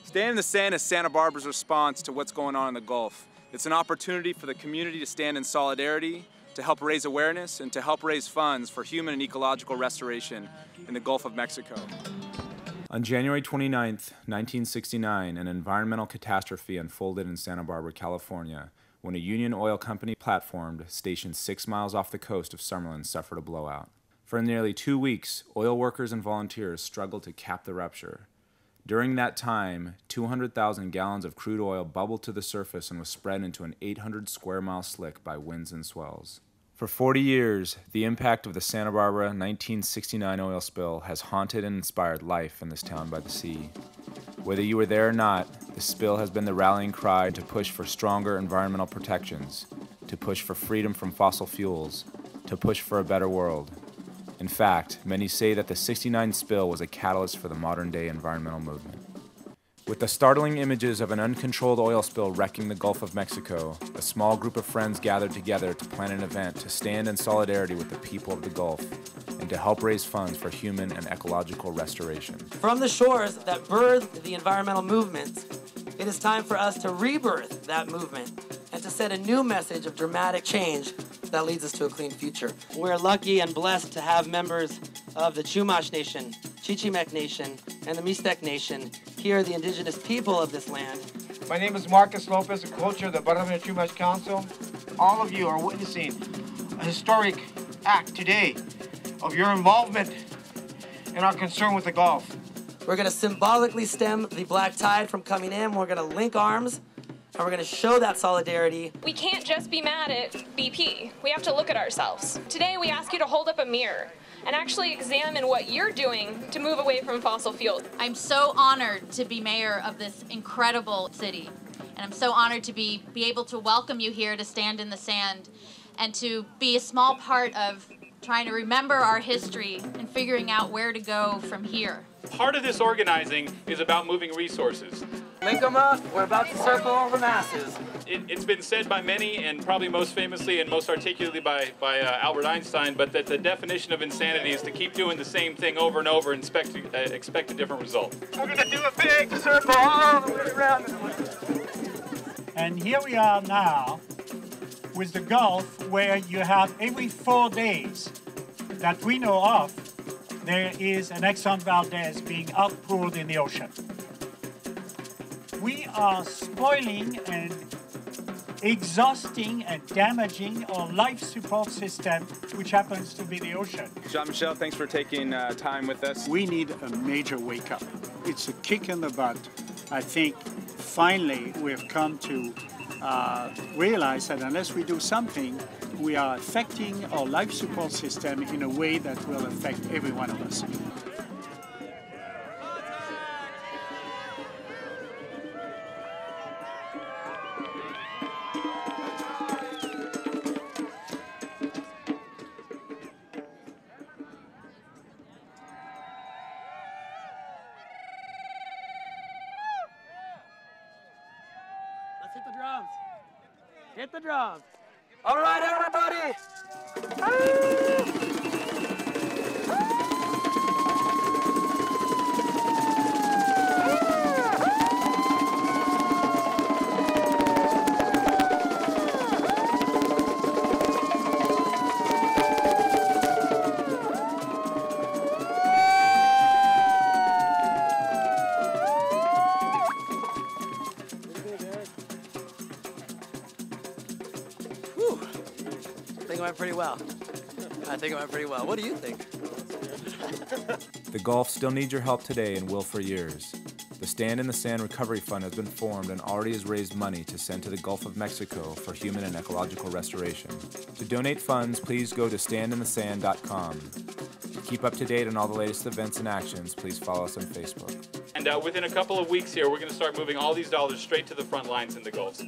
Stand in the Sand is Santa Barbara's response to what's going on in the Gulf. It's an opportunity for the community to stand in solidarity, to help raise awareness, and to help raise funds for human and ecological restoration in the Gulf of Mexico. On January 29, 1969, an environmental catastrophe unfolded in Santa Barbara, California, when a Union Oil Company platform stationed 6 miles off the coast of Summerlin suffered a blowout. For nearly 2 weeks, oil workers and volunteers struggled to cap the rupture. During that time, 200,000 gallons of crude oil bubbled to the surface and was spread into an 800 square mile slick by winds and swells. For 40 years, the impact of the Santa Barbara 1969 oil spill has haunted and inspired life in this town by the sea. Whether you were there or not, the spill has been the rallying cry to push for stronger environmental protections, to push for freedom from fossil fuels, to push for a better world. In fact, many say that the '69 spill was a catalyst for the modern-day environmental movement. With the startling images of an uncontrolled oil spill wrecking the Gulf of Mexico, a small group of friends gathered together to plan an event to stand in solidarity with the people of the Gulf and to help raise funds for human and ecological restoration. From the shores that birthed the environmental movement, it is time for us to rebirth that movement and to set a new message of dramatic change that leads us to a clean future. We're lucky and blessed to have members of the Chumash Nation, Chichimec Nation, and the Mixtec Nation here, the indigenous people of this land. My name is Marcus Lopez, the co-chair of the Barramena Chumash Council. All of you are witnessing a historic act today of your involvement and our concern with the Gulf. We're going to symbolically stem the black tide from coming in. We're going to link arms, and we're going to show that solidarity. We can't just be mad at BP. We have to look at ourselves. Today we ask you to hold up a mirror and actually examine what you're doing to move away from fossil fuels. I'm so honored to be mayor of this incredible city, and I'm so honored to be able to welcome you here to Stand in the Sand and to be a small part of trying to remember our history and figuring out where to go from here. Part of this organizing is about moving resources. Link them up, we're about to circle all the masses. It's been said by many, and probably most famously and most articulately by Albert Einstein, but that the definition of insanity is to keep doing the same thing over and over and expect a different result. We're going to do a big circle all the way around. And here we are now with the Gulf, where you have every 4 days that we know of, there is an Exxon Valdez being outpoured in the ocean. We are spoiling and exhausting and damaging our life support system, which happens to be the ocean. Jean-Michel, thanks for taking time with us. We need a major wake-up. It's a kick in the butt. I think finally we've come to realize that unless we do something, we are affecting our life support system in a way that will affect every one of us. Let's hit the drums. Hit the drums. All right, everybody. I think it went pretty well. I think it went pretty well. What do you think? The Gulf still needs your help today and will for years. The Stand in the Sand Recovery Fund has been formed and already has raised money to send to the Gulf of Mexico for human and ecological restoration. To donate funds, please go to standinthesand.com. To keep up to date on all the latest events and actions, please follow us on Facebook. And within a couple of weeks here, we're going to start moving all these dollars straight to the front lines in the Gulf.